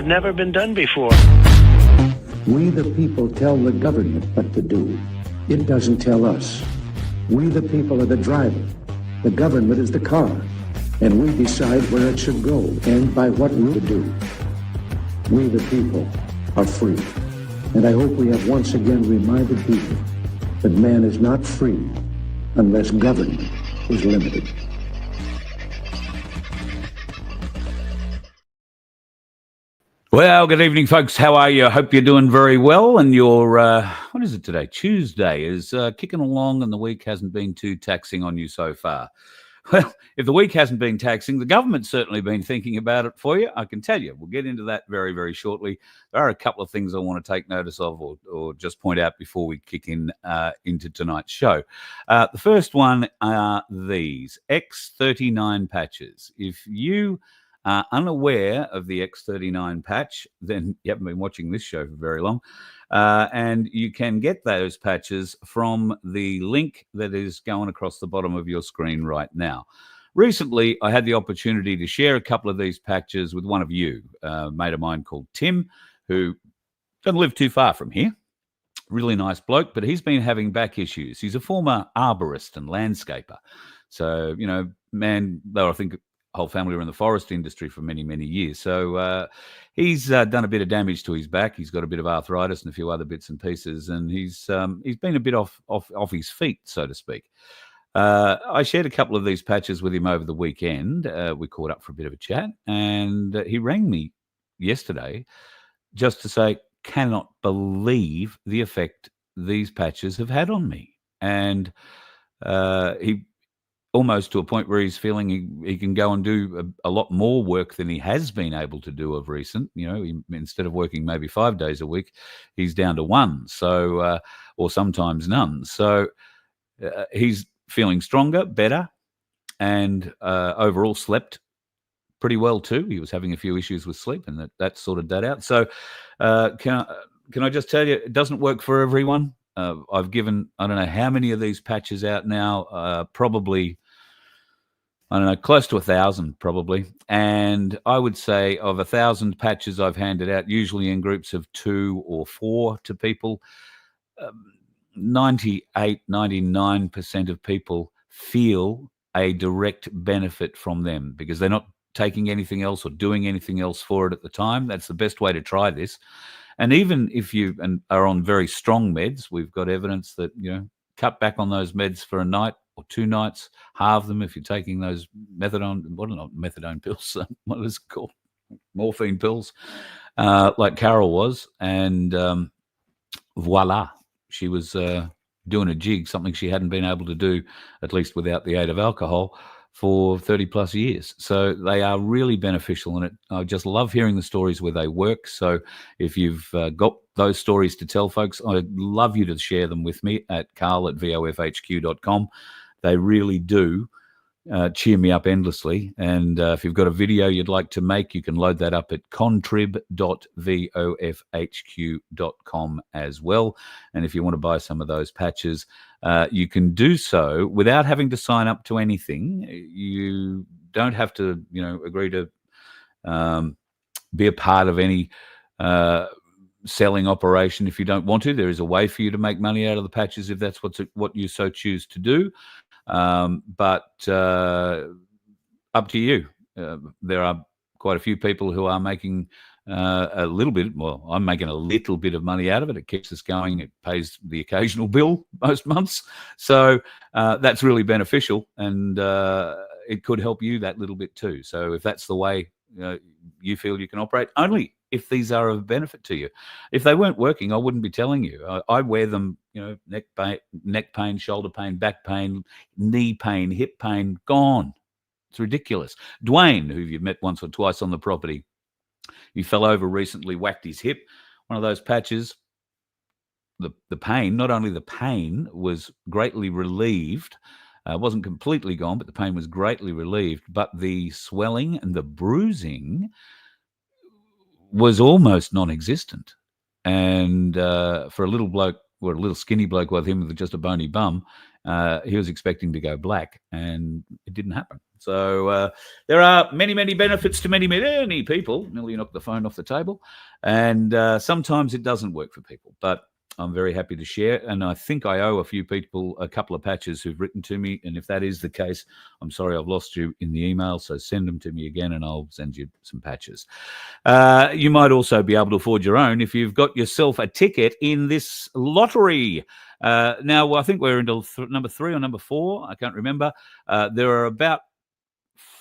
never been done before. We the people tell the government what to do. It doesn't tell us. We the people are the driver. The government is the car. And we decide where it should go and by what route to do. We the people are free. And I hope we have once again reminded people that man is not free unless government is limited. Well, good evening, folks. How are you? I hope you're doing very well. And your, what is it today? Tuesday is kicking along and the week hasn't been too taxing on you so far. Well, if the week hasn't been taxing, the government's certainly been thinking about it for you, I can tell you. We'll get into that very, very shortly. There are a couple of things I want to take notice of or just point out before we kick into tonight's show. The first one are these X39 patches. If you are unaware of the X39 patch, then you haven't been watching this show for very long. And you can get those patches from the link that is going across the bottom of your screen right now. Recently, I had the opportunity to share a couple of these patches with one of you, a mate of mine called Tim, who doesn't live too far from here. Really nice bloke, but he's been having back issues. He's a former arborist and landscaper. So, you know, man, though I think whole family were in the forest industry for many, many years. So he's done a bit of damage to his back. He's got a bit of arthritis and a few other bits and pieces, and he's been a bit off his feet, so to speak. I shared a couple of these patches with him over the weekend. We caught up for a bit of a chat, and he rang me yesterday just to say, cannot believe the effect these patches have had on me. And he almost to a point where he's feeling he can go and do a lot more work than he has been able to do of recent. You know, instead of working maybe 5 days a week, he's down to one, so or sometimes none. So he's feeling stronger, better, and overall slept pretty well too. He was having a few issues with sleep, and that sorted that out. So can I just tell you, it doesn't work for everyone. I've given, I don't know how many of these patches out now, probably, I don't know, close to 1,000 probably. And I would say of 1,000 patches I've handed out, usually in groups of 2 or 4 to people, 98, 99% of people feel a direct benefit from them because they're not taking anything else or doing anything else for it at the time. That's the best way to try this. And even if you are on very strong meds, we've got evidence that, you know, cut back on those meds for a night or 2 nights, halve them if you're taking those methadone pills, what is it called? Morphine pills, like Carol was. And voila, she was doing a jig, something she hadn't been able to do, at least without the aid of alcohol, for 30 plus years. So they are really beneficial, and I just love hearing the stories where they work. So if you've got those stories to tell folks, I'd love you to share them with me at carl@vofhq.com. They really do cheer me up endlessly. And if you've got a video you'd like to make, you can load that up at contrib.vofhq.com as well. And if you want to buy some of those patches, you can do so without having to sign up to anything. You don't have to, you know, agree to be a part of any selling operation if you don't want to. There is a way for you to make money out of the patches if that's what you so choose to do. But up to you. There are quite a few people who are making a little bit, well, I'm making a little bit of money out of it. It keeps us going. It pays the occasional bill most months. So that's really beneficial, and it could help you that little bit too. So if that's the way you feel you can operate, only if these are of benefit to you. If they weren't working, I wouldn't be telling you. I wear them, you know, neck pain, shoulder pain, back pain, knee pain, hip pain, gone. It's ridiculous. Dwayne, who you've met once or twice on the property, he fell over recently, whacked his hip. One of those patches, the pain, not only the pain was greatly relieved, wasn't completely gone, but the pain was greatly relieved, but the swelling and the bruising was almost non-existent. And for a little bloke, or a little skinny bloke with him with just a bony bum, He was expecting to go black, and it didn't happen. So there are many, many benefits to many, many people. Nearly knocked the phone off the table. And sometimes it doesn't work for people. But I'm very happy to share. And I think I owe a few people a couple of patches who've written to me. And if that is the case, I'm sorry I've lost you in the email. So send them to me again and I'll send you some patches. You might also be able to afford your own if you've got yourself a ticket in this lottery. Now, I think we're into number 3 or number 4. I can't remember. There are about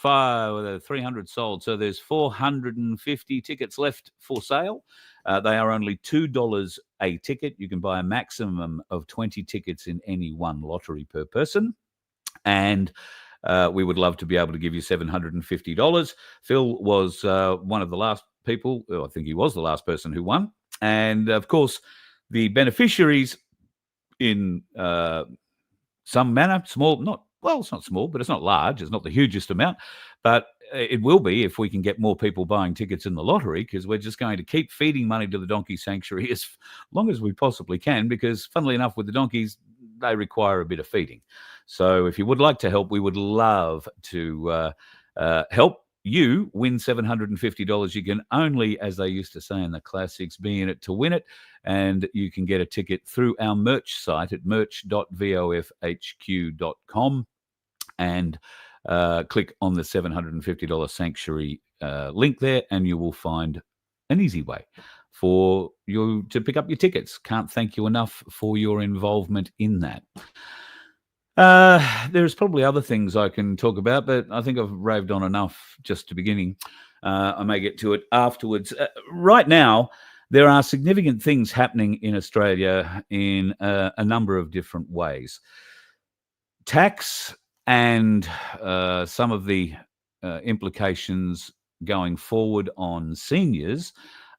300 sold. So there's 450 tickets left for sale. They are only $2 a ticket. You can buy a maximum of 20 tickets in any one lottery per person. And we would love to be able to give you $750. Phil was one of the last people. I think he was the last person who won. And of course, the beneficiaries in some manner, small, not, well, it's not small, but it's not large. It's not the hugest amount, but it will be if we can get more people buying tickets in the lottery, because we're just going to keep feeding money to the donkey sanctuary as long as we possibly can, because funnily enough, with the donkeys, they require a bit of feeding. So if you would like to help, we would love to help you win $750. You can only, as they used to say in the classics, be in it to win it. And you can get a ticket through our merch site at merch.vofhq.com and click on the $750 sanctuary link there, and you will find an easy way for you to pick up your tickets. Can't thank you enough for your involvement in that. There's probably other things I can talk about, but I think I've raved on enough just to beginning. I may get to it afterwards. Right now, there are significant things happening in Australia in a number of different ways. Tax and some of the implications going forward on seniors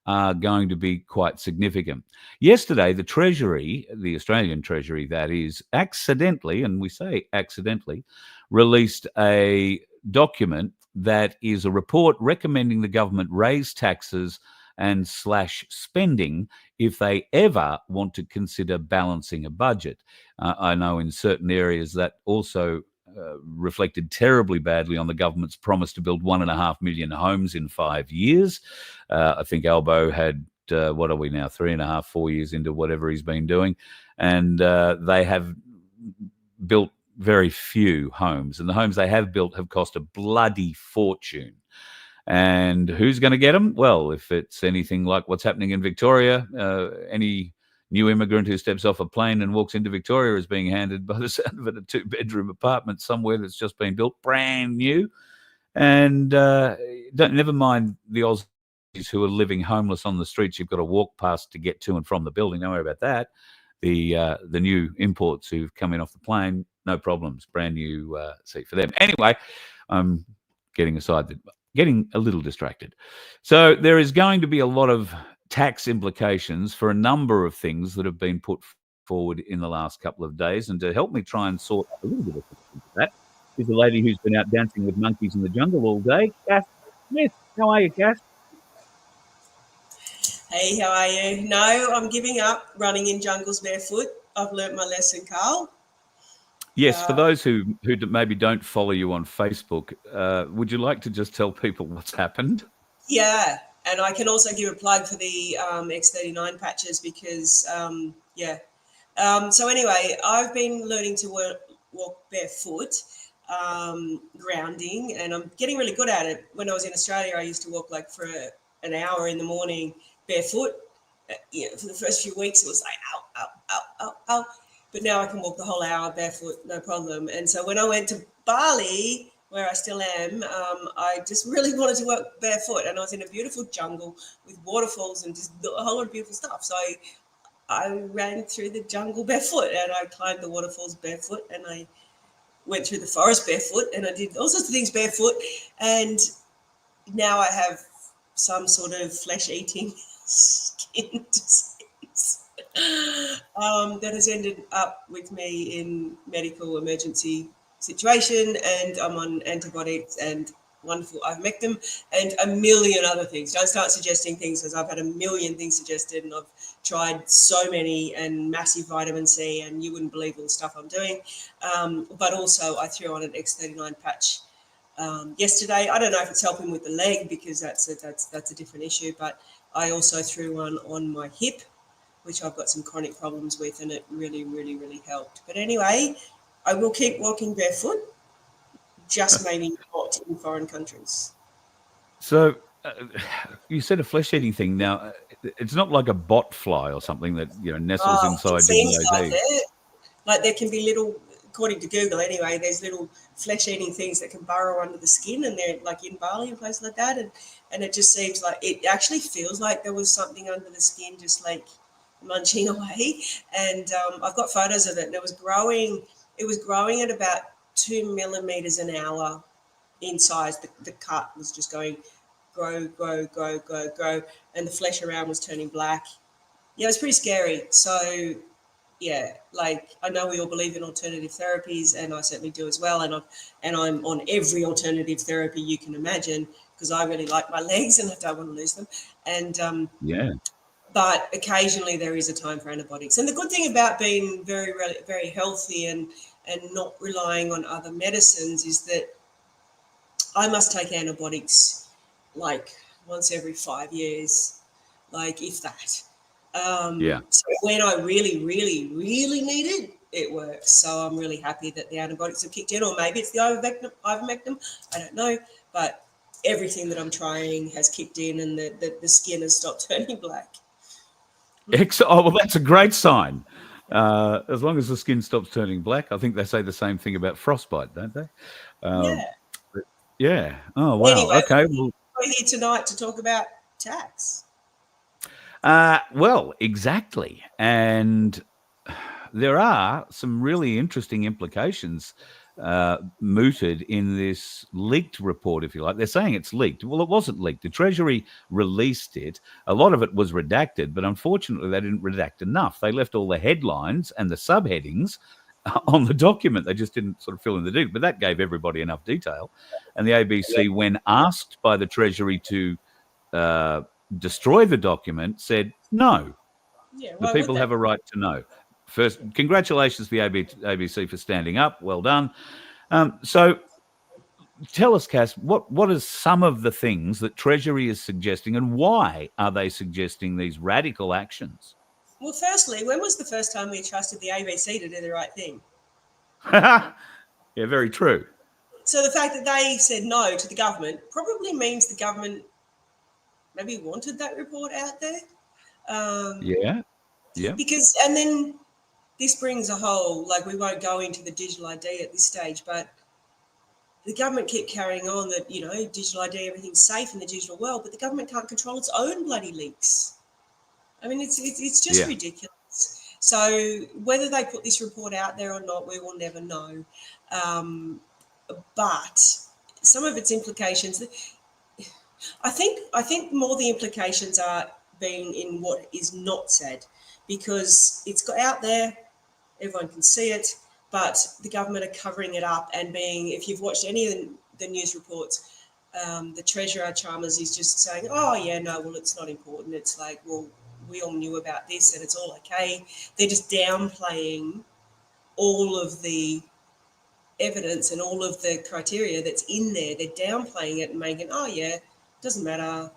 are going to be quite significant. Yesterday, the Treasury, the Australian Treasury, that is, accidentally, and we say accidentally, released a document that is a report recommending the government raise taxes and slash spending if they ever want to consider balancing a budget. I know in certain areas that also reflected terribly badly on the government's promise to build 1.5 million homes in 5 years. I think Albo had, what are we now, 3.5, 4 years into whatever he's been doing. And they have built very few homes. And the homes they have built have cost a bloody fortune. And who's going to get them? Well, if it's anything like what's happening in Victoria, any new immigrant who steps off a plane and walks into Victoria is being handed, by the sound of it, a 2-bedroom apartment somewhere that's just been built brand new. And never mind the Aussies who are living homeless on the streets you've got to walk past to get to and from the building. Don't worry about that. The new imports who've come in off the plane, no problems, brand new seat for them. Anyway, I'm getting a little distracted. So there is going to be a lot of tax implications for a number of things that have been put forward in the last couple of days. And to help me try and sort out a little bit of that is the lady who's been out dancing with monkeys in the jungle all day, Kath Smith. How are you, Kath? Hey, how are you? No, I'm giving up running in jungles barefoot. I've learnt my lesson, Carl. Yes, for those who maybe don't follow you on Facebook, would you like to just tell people what's happened? Yeah, and I can also give a plug for the X39 patches because, so anyway, I've been learning to walk barefoot, grounding, and I'm getting really good at it. When I was in Australia, I used to walk like for an hour in the morning barefoot. For the first few weeks, it was like, ow, ow, ow, ow, ow. But now I can walk the whole hour barefoot, no problem. And so when I went to Bali, where I still am, I just really wanted to work barefoot. And I was in a beautiful jungle with waterfalls and just a whole lot of beautiful stuff. So I ran through the jungle barefoot, and I climbed the waterfalls barefoot, and I went through the forest barefoot, and I did all sorts of things barefoot. And now I have some sort of flesh-eating skin disease that has ended up with me in medical emergency situation, and I'm on antibiotics, and wonderful ivermectin, and a million other things. Don't start suggesting things, because I've had a million things suggested, and I've tried so many, and massive vitamin C, and you wouldn't believe all the stuff I'm doing. But also I threw on an X39 patch yesterday. I don't know if it's helping with the leg, because that's a different issue, but I also threw one on my hip, which I've got some chronic problems with, and it really, really, really helped. But anyway, I will keep walking barefoot, just maybe not in foreign countries. So you said a flesh-eating thing. Now, it's not like a bot fly or something that nestles inside It seems your like it. Like there can be little, according to Google anyway, there's little flesh-eating things that can burrow under the skin, and they're like in Bali and places like that. And it just seems like, it actually feels like there was something under the skin just like munching away. And I've got photos of it, and it was growing at about 2 millimeters an hour in size. The cut was just going grow, and the flesh around was turning black. Yeah, it was pretty scary. So yeah, like I know we all believe in alternative therapies, and I certainly do as well. And I'm on every alternative therapy you can imagine, because I really like my legs and I don't want to lose them. And but occasionally there is a time for antibiotics. And the good thing about being very, very healthy and not relying on other medicines is that I must take antibiotics like once every 5 years, like if that. So when I really, really, really need it, it works. So I'm really happy that the antibiotics have kicked in, or maybe it's the ivermectin, I don't know. But everything that I'm trying has kicked in, and the skin has stopped turning black. Oh, well, that's a great sign. As long as the skin stops turning black. I think they say the same thing about frostbite, don't they? Yeah. Oh, wow. Anyway, okay. Well, we're here tonight to talk about tax. Well, exactly. And there are some really interesting implications mooted in this leaked report, if you like. They're saying it's leaked. Well, it wasn't leaked. The Treasury released it. A lot of it was redacted, but unfortunately they didn't redact enough. They left all the headlines and the subheadings on the document. They just didn't sort of fill in the detail, but that gave everybody enough detail. And the ABC, when asked by the Treasury to destroy the document, said no. Yeah, the people have a right to know. First, congratulations to the ABC for standing up. Well done. So tell us, Cass, what are some of the things that Treasury is suggesting, and why are they suggesting these radical actions? Well, firstly, when was the first time we trusted the ABC to do the right thing? Yeah, very true. So the fact that they said no to the government probably means the government maybe wanted that report out there. Yeah. Because, and then this brings a whole, like, we won't go into the digital ID at this stage, but the government kept carrying on that, digital ID, everything's safe in the digital world, but the government can't control its own bloody leaks. I mean, it's just ridiculous. So whether they put this report out there or not, we will never know. But some of its implications, I think more the implications are being in what is not said, because it's got out there, everyone can see it, but the government are covering it up and if you've watched any of the news reports, the Treasurer Chalmers is just saying, oh yeah, no, well, it's not important. It's like, well, we all knew about this and it's all okay. They're just downplaying all of the evidence and all of the criteria that's in there. They're downplaying it and making, oh yeah, doesn't matter,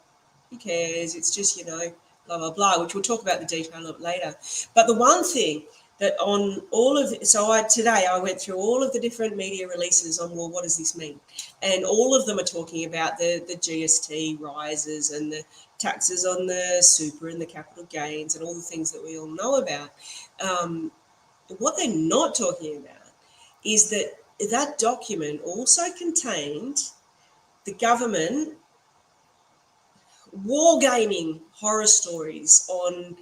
who cares, it's just, blah, blah, blah, which we'll talk about the detail of later. But the one thing that on all of, today I went through all of the different media releases on, well, what does this mean? And all of them are talking about the GST rises and the taxes on the super and the capital gains and all the things that we all know about. What they're not talking about is that document also contained the government wargaming horror stories on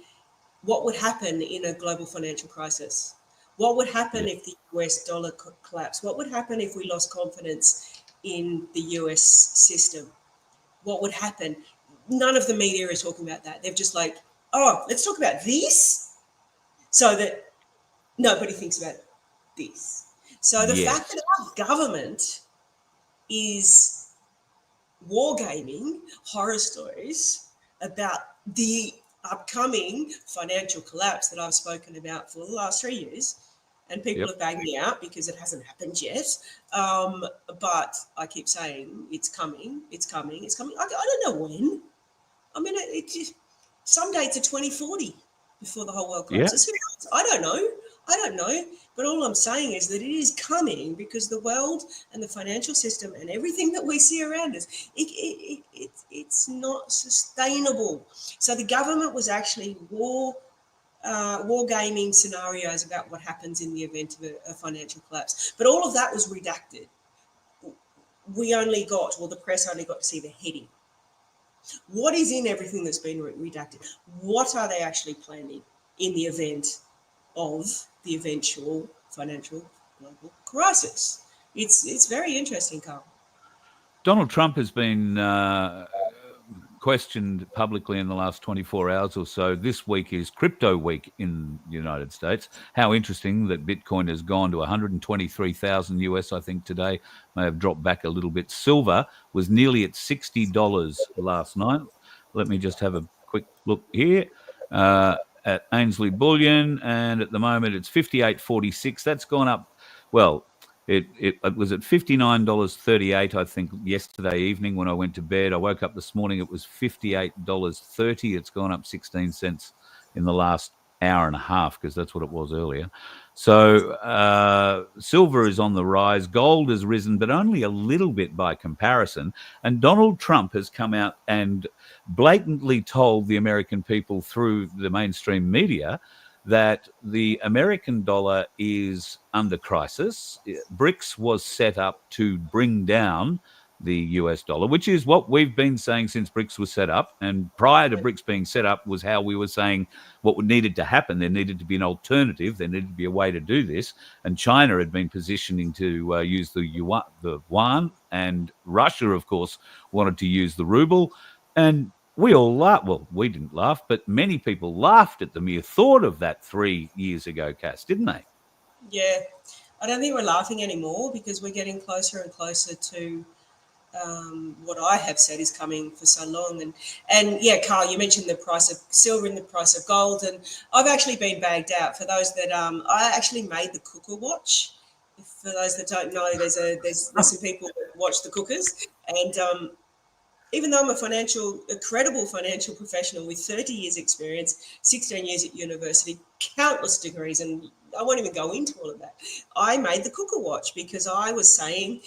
what would happen in a global financial crisis. What would happen if the US dollar collapsed? What would happen if we lost confidence in the US system? What would happen? None of the media is talking about that. They're just like, oh, let's talk about this, so that nobody thinks about this. So the fact that our government is wargaming horror stories about the upcoming financial collapse that I've spoken about for the last 3 years. And people have bagged me out because it hasn't happened yet. But I keep saying it's coming, it's coming, it's coming. I don't know when. I mean, some dates are 2040 before the whole world collapses. Yeah. I don't know. But all I'm saying is that it is coming because the world and the financial system and everything that we see around us, it's not sustainable. So the government was actually wargaming scenarios about what happens in the event of a financial collapse. But all of that was redacted. We only got, or the press only got to see the heading. What is in everything that's been redacted? What are they actually planning in the event of the eventual financial global crisis? It's very interesting, Carl. Donald Trump has been questioned publicly in the last 24 hours or so. This week is crypto week in the United States. How interesting that Bitcoin has gone to 123,000 US, I think, today. May have dropped back a little bit. Silver was nearly at $60 last night. Let me just have a quick look here at Ainsley Bullion, and at the moment it's 58.46. That's gone up. Well, it was at $59.38, I think, yesterday evening when I went to bed. I woke up this morning, it was $58.30. It's gone up 16 cents in the last hour and a half, because that's what it was earlier. So silver is on the rise. Gold has risen, but only a little bit by comparison. And Donald Trump has come out and blatantly told the American people through the mainstream media that the American dollar is under crisis. BRICS was set up to bring down the US dollar, which is what we've been saying since BRICS was set up. And prior to BRICS being set up was how we were saying what needed to happen. There needed to be an alternative. There needed to be a way to do this. And China had been positioning to use the yuan, and Russia, of course, wanted to use the ruble. And we all laughed. Well, we didn't laugh, but many people laughed at the mere thought of that 3 years ago, Cass, didn't they? Yeah. I don't think we're laughing anymore because we're getting closer and closer to what I have said is coming for so long. And yeah, Carl, you mentioned the price of silver and the price of gold. And I've actually been bagged out. For those that I actually made the cooker watch. For those that don't know, there's some people that watch the cookers. And even though I'm a credible financial professional with 30 years experience, 16 years at university, countless degrees, and I won't even go into all of that, I made the cooker watch because I was saying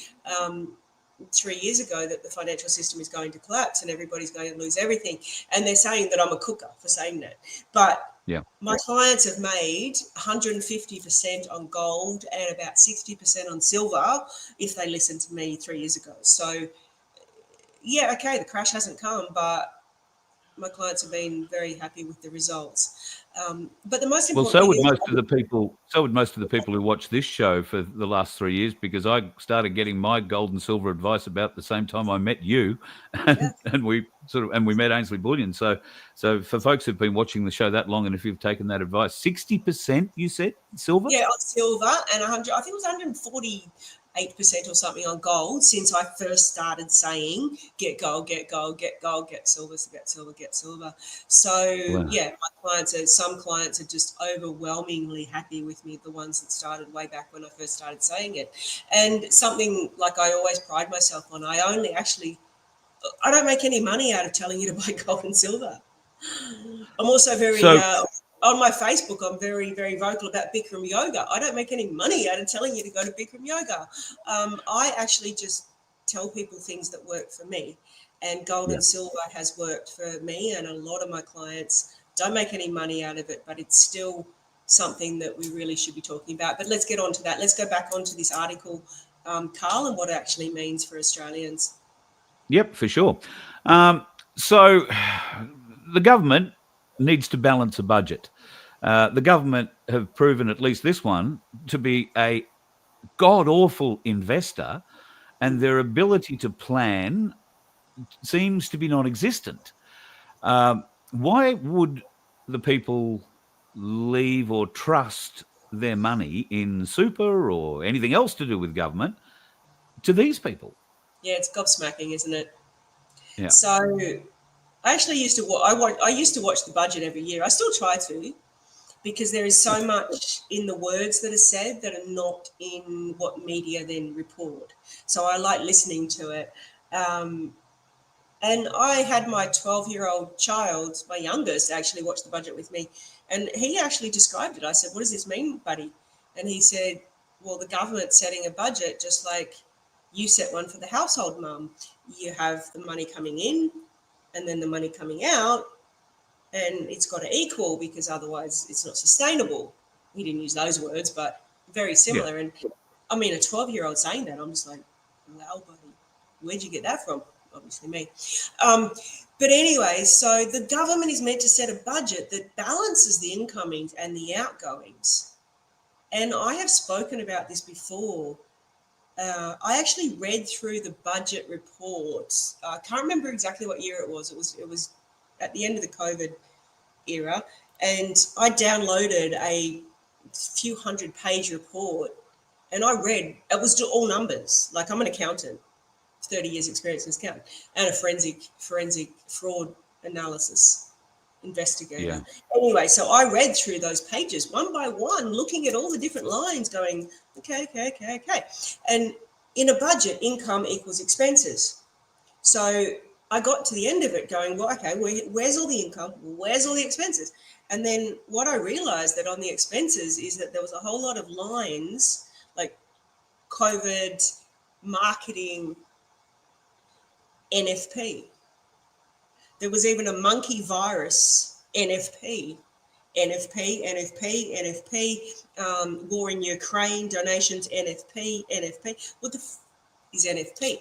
3 years ago that the financial system is going to collapse and everybody's going to lose everything. And they're saying that I'm a cooker for saying that. But my clients have made 150% on gold and about 60% on silver if they listened to me 3 years ago. So yeah, okay, the crash hasn't come, but my clients have been very happy with the results. But the most important so would most of the people who watch this show for the last 3 years, because I started getting my gold and silver advice about the same time I met you, and we met Ainsley Bullion. So for folks who've been watching the show that long, and if you've taken that advice, 60% you said silver? Yeah, on silver, and 100. I think it was 148% or something on gold since I first started saying get gold, get gold, get gold, get silver, get silver, get silver. So yeah, some clients are just overwhelmingly happy with me, the ones that started way back when I first started saying it. And something like I always pride myself on, I don't make any money out of telling you to buy gold and silver. I'm also on my Facebook, I'm very, very vocal about Bikram yoga. I don't make any money out of telling you to go to Bikram yoga. I actually just tell people things that work for me. And gold and silver has worked for me, and a lot of my clients don't make any money out of it, but it's still something that we really should be talking about. But let's get on to that. Let's go back onto this article, Carl, and what it actually means for Australians. Yep, for sure. So the government needs to balance a budget. The government have proven, at least this one, to be a god-awful investor, and their ability to plan seems to be non-existent. Why would the people leave or trust their money in super or anything else to do with government to these people? Yeah, it's gobsmacking, isn't it? Yeah. So I actually used to I used to watch the budget every year. I still try to, because there is so much in the words that are said that are not in what media then report. So I like listening to it. And I had my 12-year-old child, my youngest, actually watch the budget with me. And he actually described it. I said, "What does this mean, buddy?" And he said, "Well, the government's setting a budget just like you set one for the household mum. You have the money coming in and then the money coming out, and it's got to equal because otherwise it's not sustainable." He didn't use those words, but very similar. And I mean, a 12-year-old saying that, I'm just like, wow, buddy, where'd you get that from? Obviously me. But anyway, so the government is meant to set a budget that balances the incomings and the outgoings. And I have spoken about this before. I actually read through the budget reports. I can't remember exactly what year it was. It was at the end of the COVID era, and I downloaded a few 100-page report, and I read. It was all numbers. Like, I'm an accountant, 30 years experience as accountant, and a forensic fraud analysis investigator. Yeah. Anyway, so I read through those pages one by one, looking at all the different lines, going, okay. And in a budget, income equals expenses. So I got to the end of it going, well, okay, where's all the income? Where's all the expenses? And then what I realized that on the expenses is that there was a whole lot of lines like COVID, marketing, NFP. There was even a monkey virus, NFP, war in Ukraine, donations, NFP. What the is NFP?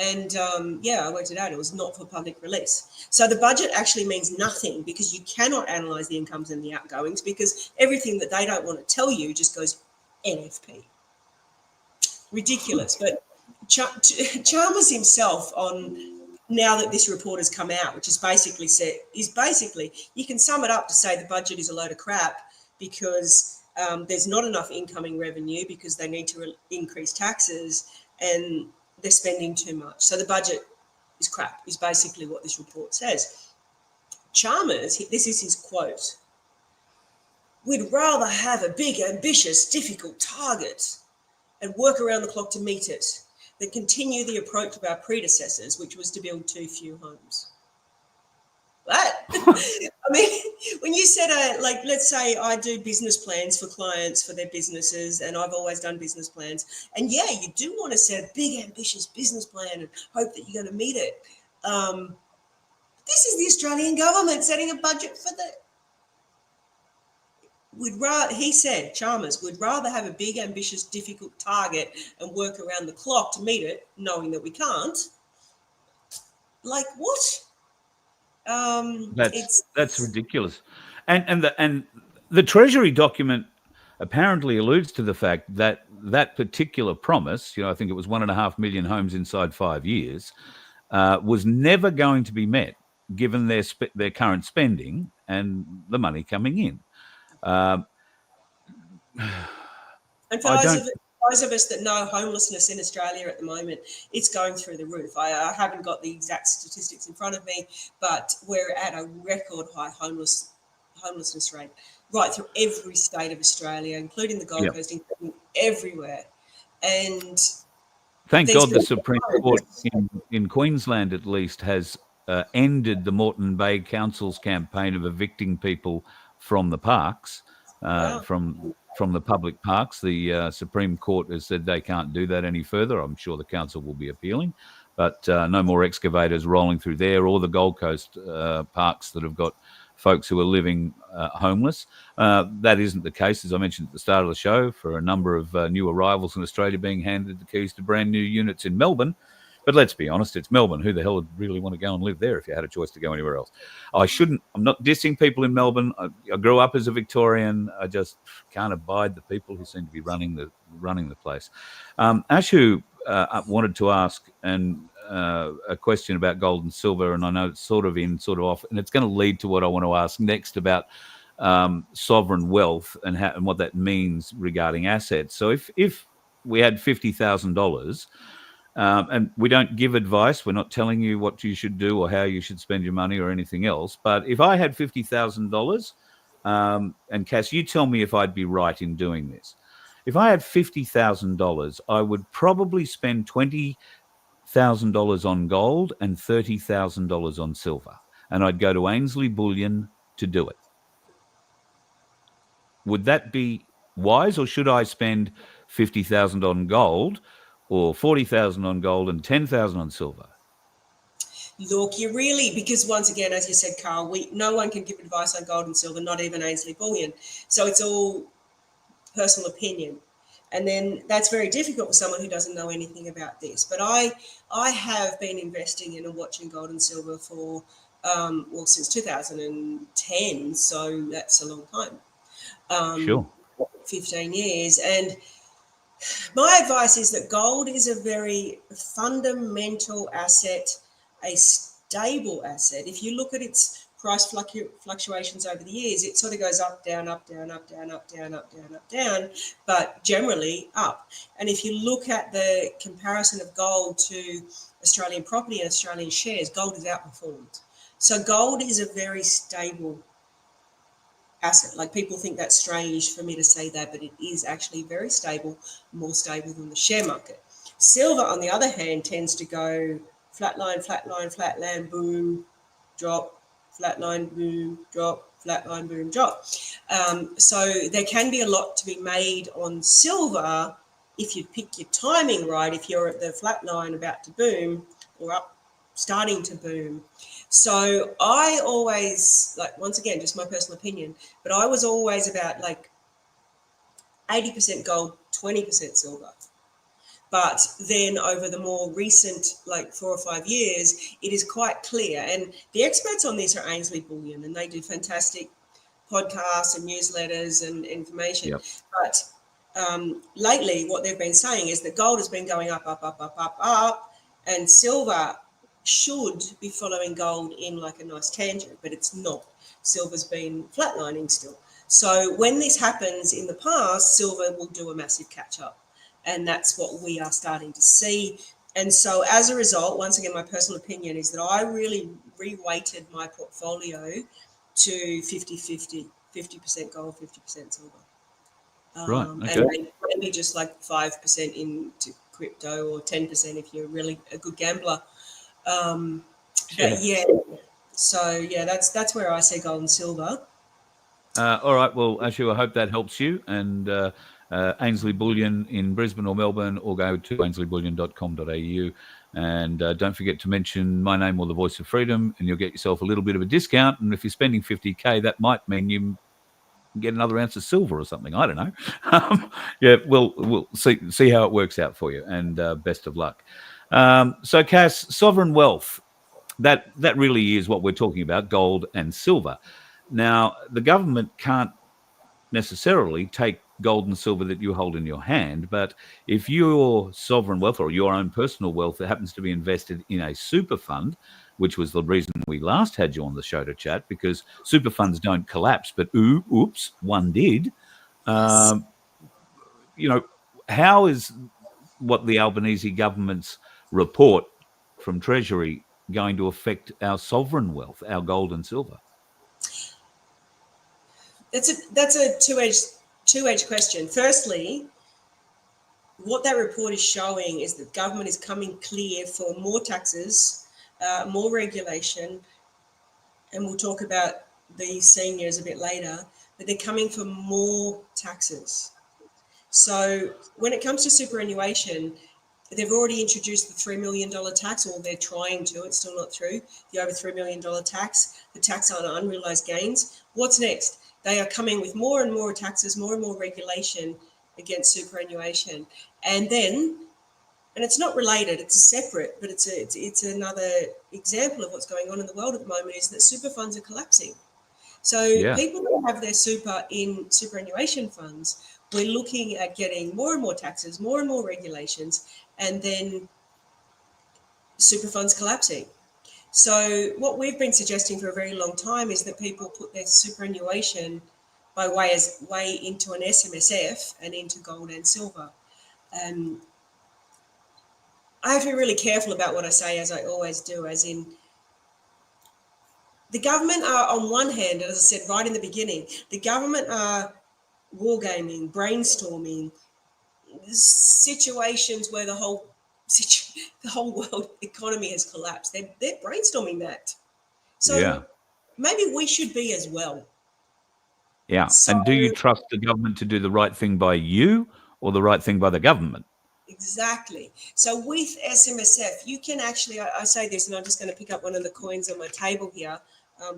And I worked it out. It was not for public release. So the budget actually means nothing, because you cannot analyse the incomes and the outgoings, because everything that they don't want to tell you just goes NFP. Ridiculous. But Chalmers himself, on now that this report has come out, which is basically you can sum it up to say the budget is a load of crap, because there's not enough incoming revenue because they need to increase taxes and they're spending too much. So the budget is crap, is basically what this report says. Chalmers, this is his quote: "We'd rather have a big, ambitious, difficult target and work around the clock to meet it than continue the approach of our predecessors, which was to build too few homes." What? I mean, when you said, let's say I do business plans for clients for their businesses, and I've always done business plans, and yeah, you do want to set a big, ambitious business plan and hope that you're going to meet it. This is the Australian government setting a budget for the... He said, Chalmers, "We'd rather have a big, ambitious, difficult target and work around the clock to meet it, knowing that we can't." Like, what? That's ridiculous. And the Treasury document apparently alludes to the fact that that particular promise, I think it was 1.5 million homes inside 5 years, was never going to be met, given their current spending and the money coming in. And for those of us that know homelessness in Australia at the moment, it's going through the roof. I haven't got the exact statistics in front of me, but we're at a record high homelessness rate right through every state of Australia, including the Gold Coast, including everywhere. And thank God the Supreme Court in Queensland, at least, has ended the Moreton Bay Council's campaign of evicting people from the parks, from the public parks. The Supreme Court has said they can't do that any further. I'm sure the council will be appealing, but no more excavators rolling through there, or the Gold Coast parks that have got folks who are living homeless. That isn't the case, as I mentioned at the start of the show, for a number of new arrivals in Australia being handed the keys to brand new units in Melbourne. But let's be honest, it's Melbourne. Who the hell would really want to go and live there if you had a choice to go anywhere else? I'm not dissing people in Melbourne. I grew up as a Victorian. I just can't abide the people who seem to be running the place. Ashu wanted to ask a question about gold and silver, and I know it's sort of in, sort of off, and it's going to lead to what I want to ask next about sovereign wealth and what that means regarding assets. So if we had $50,000 And we don't give advice. We're not telling you what you should do or how you should spend your money or anything else. But if I had $50,000, and Cass, you tell me if I'd be right in doing this. If I had $50,000, I would probably spend $20,000 on gold and $30,000 on silver. And I'd go to Ainsley Bullion to do it. Would that be wise, or should I spend $50,000 on gold, or $40,000 on gold and $10,000 on silver? Look, you really, because once again, as you said, Carl, no one can give advice on gold and silver, not even Ainsley Bullion. So it's all personal opinion. And then that's very difficult for someone who doesn't know anything about this. But I have been investing in and watching gold and silver for, since 2010. So that's a long time. Sure. 15 years. And my advice is that gold is a very fundamental asset, a stable asset. If you look at its price fluctuations over the years, it sort of goes up, down, up, down, up, down, up, down, up, down, up, down, but generally up. And if you look at the comparison of gold to Australian property and Australian shares, gold is outperformed. So gold is a very stable asset. Like, people think that's strange for me to say that, but it is actually very stable, more stable than the share market. Silver, on the other hand, tends to go flatline, flatline, flatline, boom, drop, flatline, boom, drop, flatline, boom, drop. So there can be a lot to be made on silver if you pick your timing right, if you're at the flatline about to boom or up starting to boom. So I always, like, once again, just my personal opinion, but I was always about like 80% gold, 20% silver. But then over the more recent, like 4 or 5 years, it is quite clear. And the experts on this are Ainsley Bullion, and they do fantastic podcasts and newsletters and information. Yep. But lately, what they've been saying is that gold has been going up, up, up, up, up, up, and silver should be following gold in like a nice tangent, but it's not. Silver's been flatlining still. So when this happens in the past, silver will do a massive catch up. And that's what we are starting to see. And so as a result, once again, my personal opinion is that I really reweighted my portfolio to 50-50, 50% gold, 50% silver. Right. Okay. And maybe just like 5% into crypto, or 10% if you're really a good gambler. But yeah, so yeah, that's where I see gold and silver. All right. Well, Ashu, I hope that helps you. And Ainsley Bullion in Brisbane or Melbourne, or go to ainsleyBullion.com.au. And don't forget to mention my name or the Voice of Freedom, and you'll get yourself a little bit of a discount. And if you're spending $50K, that might mean you get another ounce of silver or something. I don't know. Yeah, we'll see how it works out for you. And best of luck. So, Cass, sovereign wealth, that really is what we're talking about, gold and silver. Now, the government can't necessarily take gold and silver that you hold in your hand, but if your sovereign wealth or your own personal wealth that happens to be invested in a super fund, which was the reason we last had you on the show to chat, because super funds don't collapse, but oops, one did. How is what the Albanese government's report from Treasury going to affect our sovereign wealth, our gold and silver? That's a two-edged question. Firstly, what that report is showing is that government is coming clear for more taxes, more regulation, and we'll talk about the seniors a bit later, but they're coming for more taxes. So when it comes to superannuation, they've already introduced the $3 million tax, or they're trying to, it's still not through, the over $3 million tax, the tax on unrealised gains. What's next? They are coming with more and more taxes, more and more regulation against superannuation. And then, and it's not related, it's separate, but it's another example of what's going on in the world at the moment, is that super funds are collapsing. So people who have their super in superannuation funds, we're looking at getting more and more taxes, more and more regulations, and then super funds collapsing. So what we've been suggesting for a very long time is that people put their superannuation by way into an SMSF and into gold and silver. I have to be really careful about what I say, as I always do, as in the government are, on one hand, as I said right in the beginning, the government are wargaming, brainstorming, situations where the whole world economy has collapsed. They're brainstorming that. So Yeah. maybe we should be as well. Yeah. So And do you trust the government to do the right thing by you or the right thing by the government? exactly. So with SMSF, you can actually, I say this, and I'm just going to pick up one of the coins on my table here,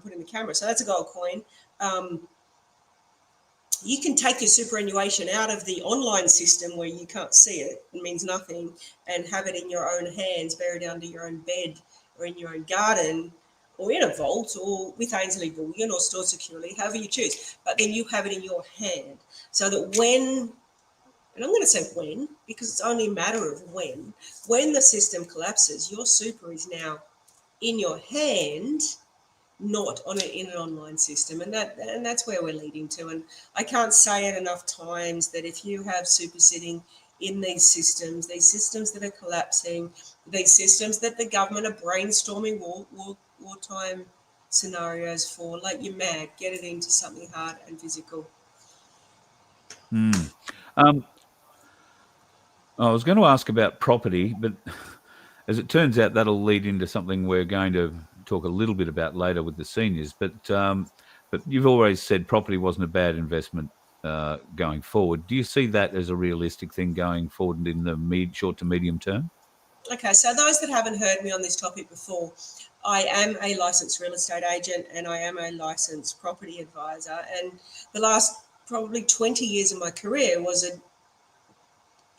put in the camera. So that's a gold coin. You can take your superannuation out of the online system where you can't see it, it means nothing, and have it in your own hands, buried under your own bed or in your own garden or in a vault or with Ainsley Bullion or stored securely, however you choose. But then you have it in your hand so that when, and I'm going to say when, because it's only a matter of when the system collapses, your super is now in your hand, not in an online system, and that's where we're leading to. And I can't say it enough times that if you have super sitting in these systems that are collapsing, these systems that the government are brainstorming wartime scenarios for, like, you're mad, get it into something hard and physical. I was going to ask about property, but as it turns out, that'll lead into something we're going to talk a little bit about later with the seniors. But you've always said property wasn't a bad investment going forward. Do you see that as a realistic thing going forward in the short to medium term? Okay, so those that haven't heard me on this topic before, I am a licensed real estate agent and I am a licensed property advisor. And the last probably 20 years of my career was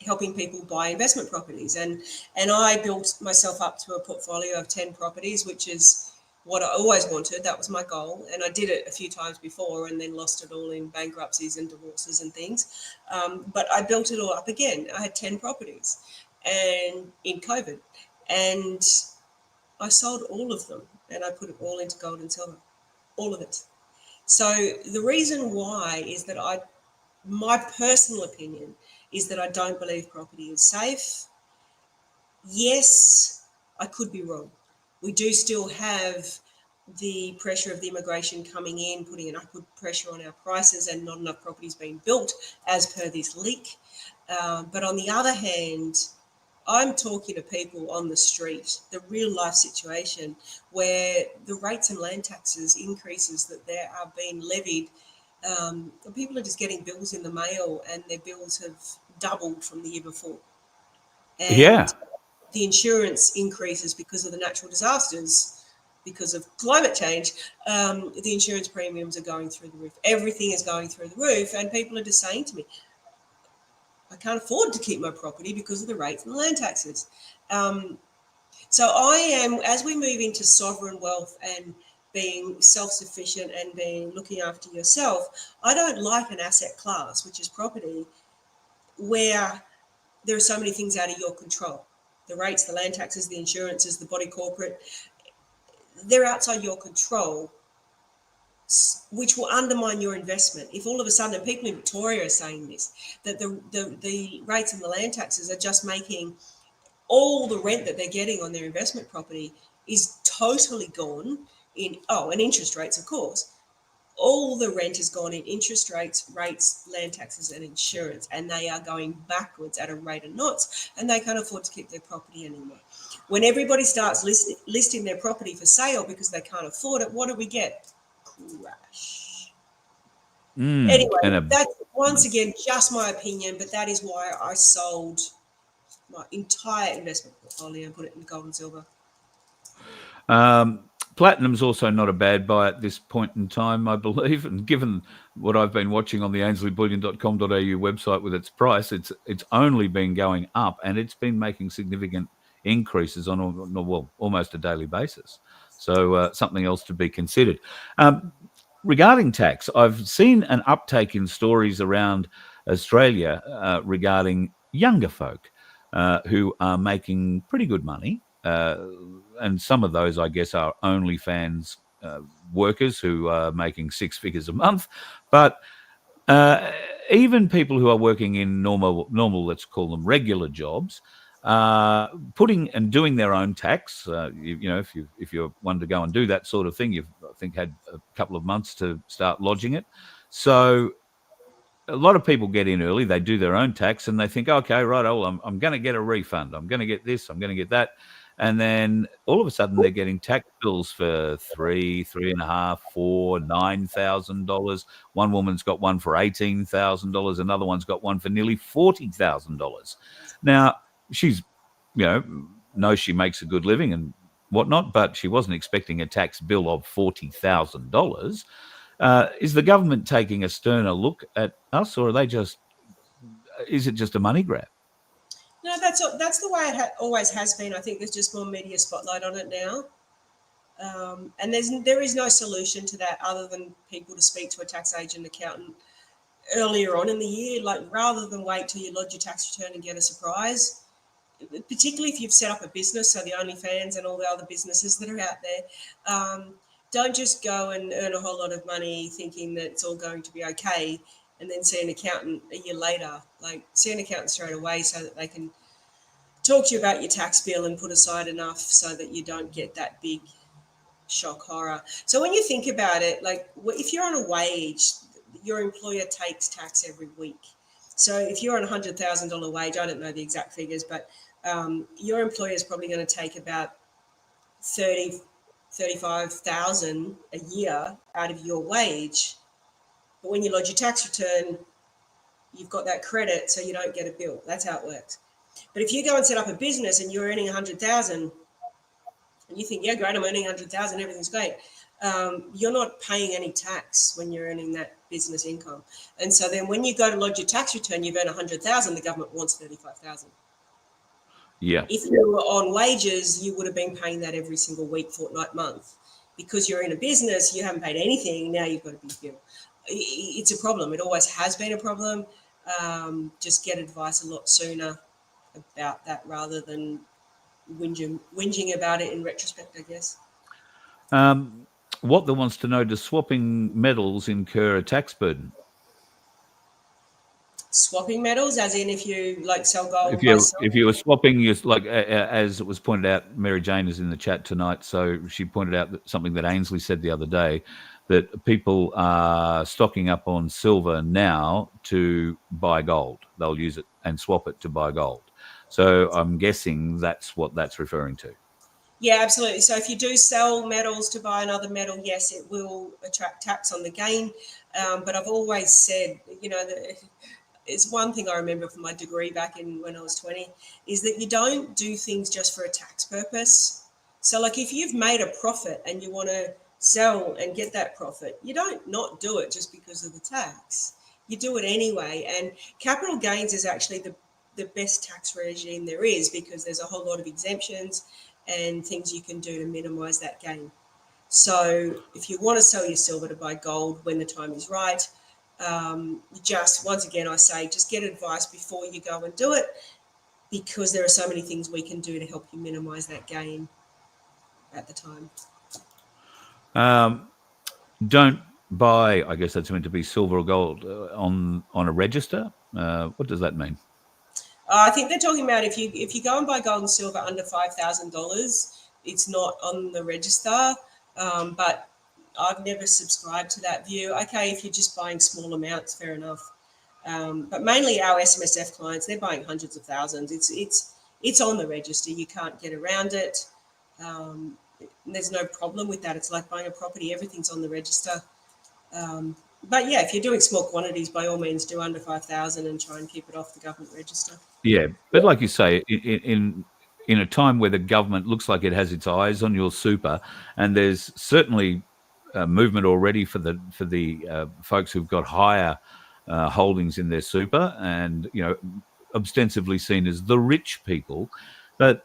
helping people buy investment properties. And I built myself up to a portfolio of 10 properties, which is what I always wanted. That was my goal. And I did it a few times before and then lost it all in bankruptcies and divorces and things. But I built it all up again. I had 10 properties and in COVID. And I sold all of them and I put it all into gold and silver, all of it. So the reason why is that my personal opinion is that I don't believe property is safe. Yes, I could be wrong. We do still have the pressure of the immigration coming in, putting an upward pressure on our prices and not enough properties being built as per this leak. But on the other hand, I'm talking to people on the street, the real life situation where the rates and land taxes increases that there are being levied. People are just getting bills in the mail and their bills have doubled from the year before. And the insurance increases because of the natural disasters, because of climate change. The insurance premiums are going through the roof. Everything is going through the roof. And people are just saying to me, I can't afford to keep my property because of the rates and the land taxes. So I am, as we move into sovereign wealth and being self-sufficient and looking after yourself, I don't like an asset class, which is property, where there are so many things out of your control. The rates, the land taxes, the insurances, the body corporate, they're outside your control, which will undermine your investment. If all of a sudden, and people in Victoria are saying this, that the rates and the land taxes are just making all the rent that they're getting on their investment property is totally gone in, and interest rates, of course. All the rent has gone in interest rates, land taxes and insurance, and they are going backwards at a rate of knots, and they can't afford to keep their property anymore. When everybody starts listing their property for sale because they can't afford it, what do we get? Crash. Anyway, that's once again just my opinion, but that is why I sold my entire investment portfolio and put it in gold and silver. Platinum's also not a bad buy at this point in time, I believe. And given what I've been watching on the ainsleyBullion.com.au website with its price, it's only been going up and it's been making significant increases on almost a daily basis. So something else to be considered. Regarding tax, I've seen an uptake in stories around Australia regarding younger folk who are making pretty good money. And some of those, I guess, are OnlyFans workers who are making six figures a month. But even people who are working in normal, let's call them regular jobs, putting and doing their own tax. If you're one to go and do that sort of thing, you've, I think, had a couple of months to start lodging it. So a lot of people get in early, they do their own tax, and they think, okay, right, I'm going to get a refund. I'm going to get this, I'm going to get that. And then all of a sudden they're getting tax bills for $3,500, $4,000, $9,000. One woman's got one for $18,000. Another one's got one for nearly $40,000. Now, she's, knows she makes a good living and whatnot, but she wasn't expecting a tax bill of $40,000. Is the government taking a sterner look at us, or are they is it just a money grab? No, that's the way it always has been. I think there's just more media spotlight on it now. And there is no solution to that other than people to speak to a tax agent, accountant earlier on in the year, like rather than wait till you lodge your tax return and get a surprise, particularly if you've set up a business, so the OnlyFans and all the other businesses that are out there. Don't just go and earn a whole lot of money thinking that it's all going to be okay and then see an accountant a year later. Like, see an accountant straight away so that they can talk to you about your tax bill and put aside enough so that you don't get that big shock horror. So when you think about it, like if you're on a wage, your employer takes tax every week. So if you're on a $100,000 wage, I don't know the exact figures, but your employer is probably going to take about $35,000 a year out of your wage. But when you lodge your tax return, you've got that credit, so you don't get a bill. That's how it works. But if you go and set up a business and you're earning $100,000, and you think, yeah, great, I'm earning $100,000, everything's great. You're not paying any tax when you're earning that business income. And so then when you go to lodge your tax return, you've earned $100,000, the government wants $35,000. Yeah. If you were on wages, you would have been paying that every single week, fortnight, month. Because you're in a business, you haven't paid anything, now you've got a big bill. It's a problem. It always has been a problem. Just get advice a lot sooner about that rather than whinging about it in retrospect, I guess. What wants to know, does swapping metals incur a tax burden? Swapping metals, as in if you sell gold. If you were swapping, as it was pointed out, Mary Jane is in the chat tonight, so she pointed out something that Ainsley said the other day, that people are stocking up on silver now to buy gold. They'll use it and swap it to buy gold. So I'm guessing that's what that's referring to. Yeah, absolutely. So if you do sell metals to buy another metal, yes, it will attract tax on the gain. But I've always said, it's one thing I remember from my degree back when I was 20, is that you don't do things just for a tax purpose. So if you've made a profit and you want to sell and get that profit, you don't not do it just because of the tax. You do it anyway. And capital gains is actually the best tax regime there is, because there's a whole lot of exemptions and things you can do to minimize that gain. So if you want to sell your silver to buy gold when the time is right, once again, I say, just get advice before you go and do it, because there are so many things we can do to help you minimize that gain at the time. Don't buy, I guess that's meant to be silver or gold on a register. What does that mean? I think they're talking about if you go and buy gold and silver under $5,000, it's not on the register. But I've never subscribed to that view. Okay, if you're just buying small amounts, fair enough. But mainly our SMSF clients, they're buying hundreds of thousands. It's on the register. You can't get around it. There's no problem with that. It's like buying a property. Everything's on the register. But yeah, if you're doing small quantities, by all means, do under 5,000 and try and keep it off the government register. Yeah, but like you say, in a time where the government looks like it has its eyes on your super, and there's certainly movement already for the folks who've got higher holdings in their super, and ostensibly seen as the rich people, but